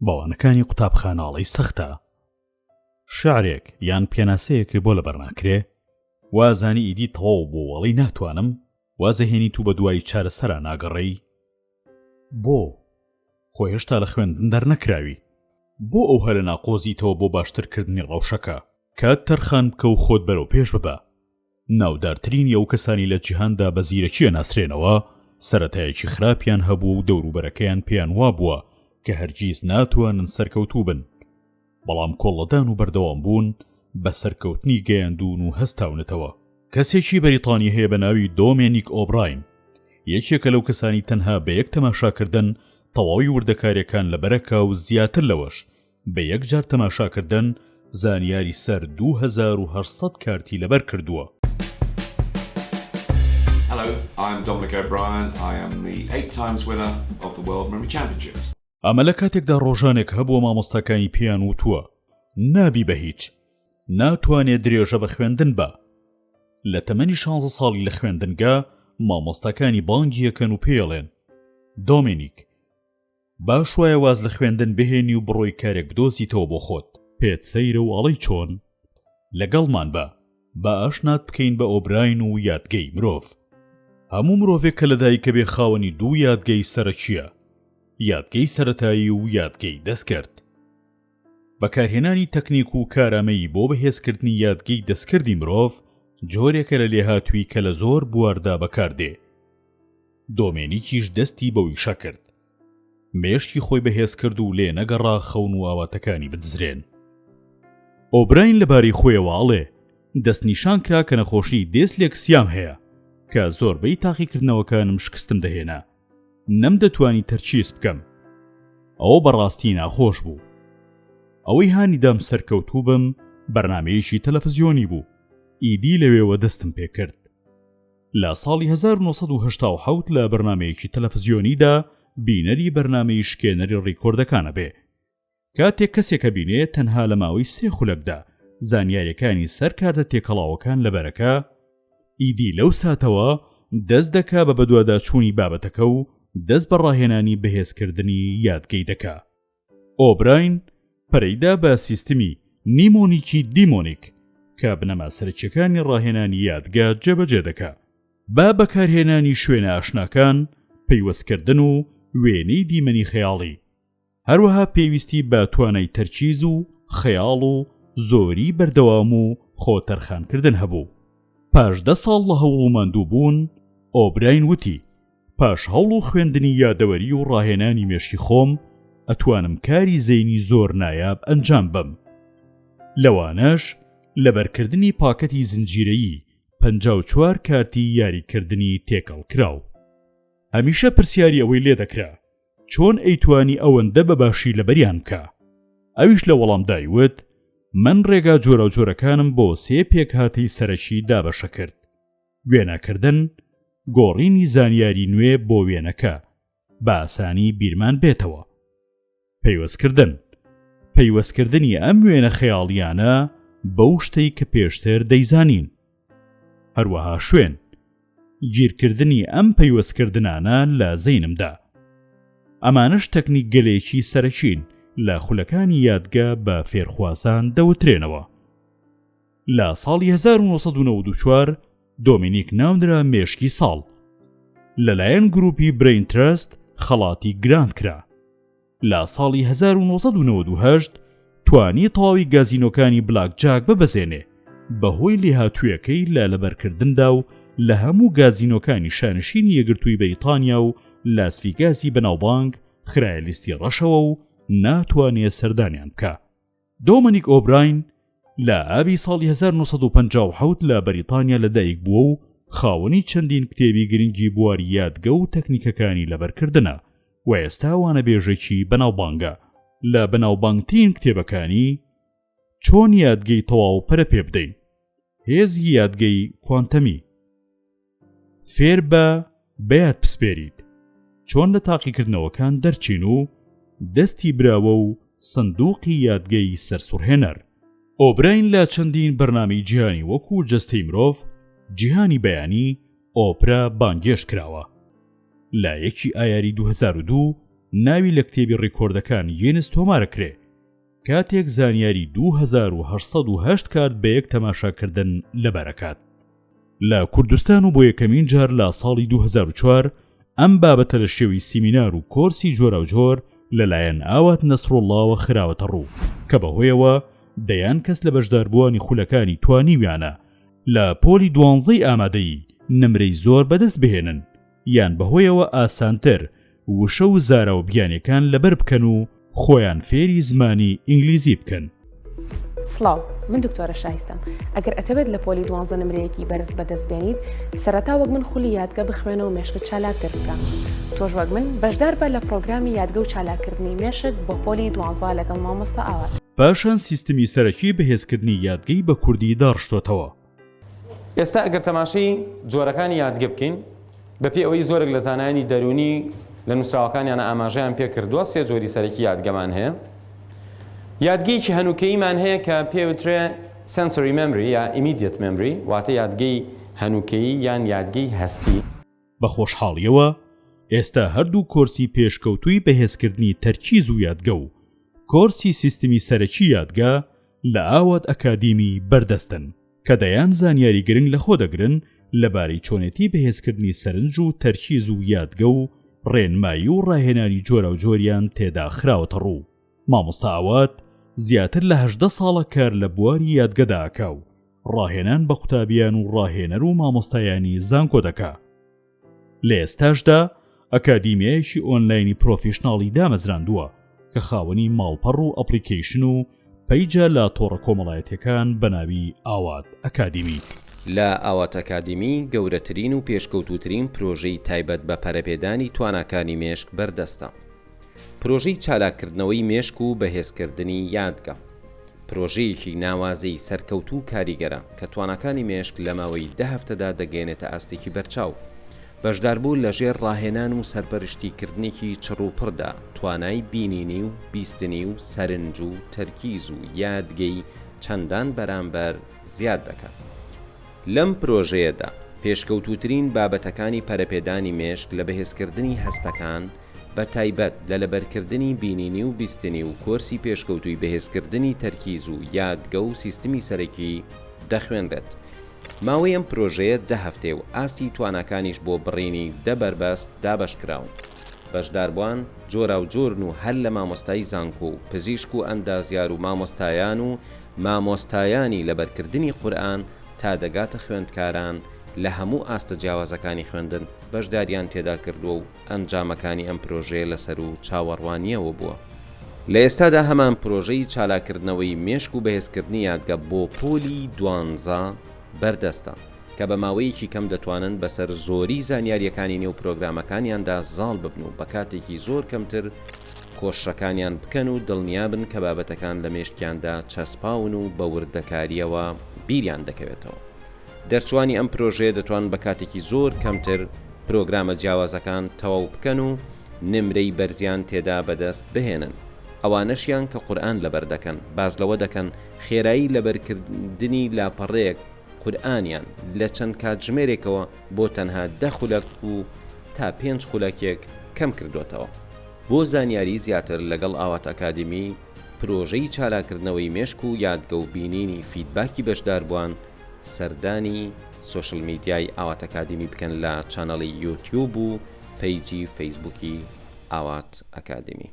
باوانەکانی قوتابخاناڵەی سەختە. شعرێک یان پێناسەیەکە بۆ لە بەرناکرێ، وازانی ئیدی تەواو بۆ وەڵی ناتوانم، وازەهێنی تو بە دوای چارەسەرا ناگەڕێی. بۆ خۆ هێشتا لە خوێندن دەرنەکراوی، بۆ ئەو هەلە ناقۆزیتەوە بۆ باشترکردنی ڕەوشەکە کات تەرخان بکە و خۆت بەرەو پێش ببە. ناودارترین ئەو کەسانی لە جیهاندا بە زیرەکیە ناسرێنەوە سەرەتایەکی خراپیان هەبوو و دەوروبەرەکەیان پێیان وابووە کە هەرگیز ناتوانن سەرکەوتوو بن، بەڵام کۆڵەدان و بەردەوام بوون بە سەرکەوتنی گەیاندون و هەستاونەتەوە. کەسێکی بەریتانی هەیە بە ناوی دۆمێنیک ئۆبراین، یەکێکە لەو کەسانی تەنها بە یەک تەماشاکردن تەواوی وردەکاریەکان لەبەرەکە و زیاتر لەوەش بە یەک جار تەماشاکردن زانیاری سەر 2800 کارتی لەبەر کردووە. Hello, I'm Dominic O'Brien. I am the 8 times winner of the World Memory Championships. ئەمە لە کاتێکدا ڕۆژانێک هەبووە مامۆستاکانی پیان وتووە نابی بە هیچ، ناتوانێت درێژە بە خوێندن بە. لە تەمەنی 16 ساڵی لە خوێندنگا مامۆستاکانی بانگی یەکەن و پێڵێن دۆمینیک باش وایە واز لە خوێندن بهێنی و بڕۆی کارێک بدۆزیتەوە بۆ خۆت، پێت سەیرە و ئەڵەی چۆن لەگەڵمان بە ئاشنات بکەین بە ئۆبراین و یادگەی مرۆڤ. هەموو مرۆڤێک کە لەدایکە بێ خاوەنی دوو یادگەی سەرەکیە، یادگەی سەرەتایی و یادگەی دەستکرد. بەکارهێنانی تەکنیک و کارامەیی بۆ بەهێزکردنی یادگەی دەستکردی مرۆڤ جۆرێکە لە لێهاتووی کە لە زۆر بواردا بەکاردێ. دۆمێنیکیش دەستی بەوی شەکرد، مێشتی خۆی بەهێز کرد و لێ نەگەڕا خەون و ئاواتەکانی بدزرێن. ئۆبراین لەبارەی خۆیەوە ئاڵێ دەستنیشان کرا کە نەخۆشی دیسلێکسیام هەیە کە زۆربەی تاقیکردنەوەکانم شکستم دەهێنا، نەمدەتوانی تەرچیز بکەم. ئەوە بەڕاستی ناخۆش بوو. ئەوەی هانیدام سەرکەوتوو بم بەرنامەیەکی تەلەڤیزیۆنی بوو، ئیدی لەوێوە دەستم پێ کرد. لە ساڵی 1987 لە بەرنامەیەکی تەلەڤیزیۆنیدا بینەری بەرنامەی شکێنەری ڕیکۆردەکانە بێ. کاتێک کەسێکە بینێ تەنها لە ماوەی 3 خولەکدا زانیاریەکانی سەر کارتە تێکەڵاوەکان لەبەرەکە، ئیدی لەو ساتەوە دەست دەکا بە بەدواداچوونی بابەتەکە و دەست بە ڕاهێنانی بەهێزکردنی یادگەی دەکا. ئۆبراین پەرەیدا بە سیستمی نیمۆنیکی دیمۆنیک کە بنەما سەرچیەکانی ڕاهێنانی یادگا جێبەجێ دەکا، با بەکارهێنانی شوێنە ئاشناکان، پەیوەستکردن و وێنەی دیمەنی خەیاڵی، هەروەها پێویستی بە توانای تەرکیز و خەیاڵ و زۆری بەردەوام و خۆتەرخانکردن هەبوو. پاش 10 ساڵ لە هەوڵ و ماندوو بوون، ئۆبراین وتی پاش هەوڵ و خوێندنی یادەوەری و ڕاهێنانی مێشکی خۆم ئەتوانم کاری زەینی زۆر نایاب ئەنجام بم. لەوانەش لەبەرکردنی پاکەتی زنجیرەیی 54 کارتی یاریکردنی تێکەڵ کراو. هەمیشە پرسیاری ئەوەی لێ دەکرا چۆن ئەیتوانی ئەوەندە بەباشی لەبەریان بکە. ئەویش لە وەڵامدایوت من ڕێگا جۆرە و جۆرەکانم بۆ 3 پێکهاتەی سەرەکی دابەشە کرد: وێنەکردن، گۆڕینی زانیاری نوێ بۆ وێنەکە بە ئاسانی بیرمان بێتەوە، پەیوەستکردنی ئەم وێنە خەیاڵیانە بەو شتەی کە پێشتر دەیزانین، هەروەها شوێن گیرکردنی ئەم پەیوەستکردنانە لە زەینمدا. ئەمانش تەکنیک گەلێکی سەرەکین لە خولەکانی یادگا بە فێرخوازان دەوترێنەوە. لە ساڵی 1994 دۆمینیک ناونرا مێشکی ساڵ، لەلایەن گروپی برین ترست خەڵاتی گراند کرا. لە ساڵی 1998 توانی تەواوی گازینۆکانی بلاک جاک ببەزێنێ بەهۆی لێهاتوویەکەی لە لەبەرکردندا و لە هەموو گازینۆکانی شانشینی یەکگرتووی بەریتانیا و لاسڤیگاسی بەناوبانگ خرایە لیستی ڕەشەوە و ناتوانێت سەردانیان بکە. دۆمینیک ئۆبراین لە ئابی ساڵی 1957 لە بەریتانیا لەدایک بووە و خاوەنی چەندین کتێبی گرنگی بواری یادگە و تەکنیکەکانی لەبەرکردنە و ئێستا وانەبێژێکی بەناوبانگە. لە بەناوبانگترین کتێبەکانی چۆن یادگەی تەواو پەرە پێ بدەین، هێزی یادگەی کوانتەمی، فێر بە بەیاد پسپێریت، چۆن لە تاقیکردنەوەکان دەرچین و دەستی براوە و سندوقی یادگەی سەرسوڕهێنەر. ئۆبراین لە چەندین بەرنامەی جیهانی وەکو جەستەی مرۆڤ، جیهانی بەیانی، ئۆپرا بانگێشت کراوە. لە 1 ئایاری 2002 ناوی لە کتێبی ڕیکۆردەکان گینس تۆمارەکرێ کاتێک زانیاری 2808 کات بە یەک تەماشاکردن لەبەرەکات. لە کوردستان و بۆ یەکەمین جار لە ساڵی 2004 ئەم بابەتە لە شێوی سیمینار و کۆرسی جۆراوجۆر لەلایەن ئاوات نەسڕوڵڵاوە خراوەتە ڕوو کە بەهۆیەوە دەیان کەس لە بەشداربووانی خولەکانی توانیویانە لە پۆلی 12 ئامادەیی نمرەی زۆر بەدەست بهێنن یان بەهۆیەوە ئاسانتر وشە و زارە و بیانەکان لەبەر بکەن و خۆیان فێری زمانی ئینگلیزی بکەن. سڵاو، من دکتۆرە شایستەم. ئەگەر ئەتەوێت لە پۆلی 12 نمرەیەکی بەرز بەدەست بێنیت، سەرەتا وەک من خولی یادگە بخوێنە و مێشکت چالاکتر بکە. تۆش وەک من بەشدار بە لە پرۆگرامی یادگە و چالاکردنی مێشک بۆ پۆلی 12 لەگەڵ مامۆستا ئاوات. پاشان سیستمی سەرەکی بەهێزکردنی یادگەی بە کوردی داڕشتۆتەوە. ئێستا ئەگەر تەماشای جۆرەکانی یادگە بکەین بەپێی ئەوەی زۆرێک لە زانایانی دەرونی لە نووسراوەکانیانە ئاماژەیان پێ کردووە سێ جۆری سەرەکی یادگەمان هەیە. یادگەیەکی هەنووکەییمان هەیە کە پێوترێ sensory memory یا immediate memory واتە یادگەی هەنووکەیی یان یادگەی هەستی. بە خۆشحاڵیەوە ئێستا هەردوو کۆرسی پێشکەوتووی بەهێزکردنی تەرکیز و یادگە و کۆرسی سیستمی سەرەکی یادگە لە ئاوات ئەکادیمی بەردەستن کە دەیان زانیاری گرنگ لە خۆ دەگرن لەبارەی چۆنێتی بەهێزکردنی سەرنج و تەرکیز و یادگە و ڕێنمایی و ڕاهێنانی جۆرە و جۆریان تێدا خراوەتە ڕوو. مامۆستا ئاوات زیاتر لە 18 ساڵە کار لە بواری یادگەدا ئەکا و ڕاهێنان بە قوتابیان و ڕاهێنەر و مامۆستایانی زانکۆ دەکا. لە ئێستاشدا ئەکادیمیایەکی ئۆنلاینی پرۆفیشناڵی دامەزراندووە کە خاوەنی ماڵپەڕ و ئەپلیکیشن و پەیجە لە تۆڕە کۆمەڵایەتەکان بە ناوی ئاوات ئەکادیمی. لە ئاوات ئەکادیمی گەورەترین و پێشکەوتوترین پرۆژەی تایبەت بە پەرەپێدانی تواناکانی مێشک بەردەستە. پرۆژەی چالاکردنەوەی مێشک و بەهێزکردنی یادگە. پرۆژەیەکی ناوازەی سەرکەوتوو کاریگەرە کە تواناکانی مێشک لە ماوەی 10 هەفتەدا دەگەێنێتە ئاستێکی بەرچاو. بەشداربوو لەژێر ڕاهێنان و سەرپەرشتیکردنێکی چڕوپڕدا توانای بینینی و بیستنی و سەرنج و تەرکیز و یادگەی چەندان بەرامبەر زیاد دەکات. لەم پرۆژەیەدا پێشکەوتوترین بابەتەکانی پەرەپێدانی مێشک لە بەهێزکردنی هەستەکان بە تایبەت لە لەبەرکردنی بینینی و بیستنی و کۆرسی پێشکەوتووی بەهێزکردنی تەرکیز و یادگە و سیستمی سەرەکی دەخوێنرێت. ماوەی ئەم پرۆژەیە 10 هەفتێ و ئاستی تواناکانیش بۆ بڕینی دەبەربەست دابەشکراون. بەشداربووان جۆرا و جۆرن و هەر لە مامۆستای زانکۆ و پزیشک و ئەندازیار و مامۆستایانی لەبەرکردنی قورئان تا دەگاتە خوێندکاران لە هەموو ئاستە جیاوازەکانی خوێندن بەشداریان تێدا کردووە و ئەنجامەکانی ئەم پرۆژەیە لەسەر و چاوەڕوانیەوە بووە. لە ئێستادا هەمان پرۆژەی چالاکردنەوەی مێشک و بەهێزکردنی یادگە بۆ پۆلی 12 بەردەستە کە بە ماوەیەکی کەم دەتوانن بەسەر زۆری زانیاریەکانی نێو پرۆگرامەکانیاندا زاڵ ببن و بە کاتێکی زۆر کەمتر کۆشەکانیان بکەن و دڵنیابن کە بابەتەکان لە مێشکیاندا چەسپاون و بە وردەکاریەوە بیریان دەکەوێتەوە. دەرچوانی ئەم پرۆژەیە دەتوان بە کاتێکی زۆر کەمتر پرۆگرامە جیاوازەکان تەواو بکەن و نمرەی بەرزیان تێدا بەدەست بهێنن. ئەوانەشیان کە قورئان لەبەر دەکەن باز لەوە دەکەن خێرایی لەبەرکردنی لاپەڕەیەک قورئانیان لە چەند کاتژمێرێکەوە بۆ تەنها 10 خولەک و تا 5 خولەکێک کەم کردوێتەوە. بۆ زانیاری زیاتر لەگەڵ ئاوات ئەکادیمی پرۆژەی چالاکردنەوەی مێشک و یادگە و بینینی فیدباکی بەشداربووان سەردانی سۆشل میدیای ئاوات ئەکادیمی بکەن لە چانەڵی یوتیوب و پەیجی فەیسبووکی ئاوات ئەکادیمی.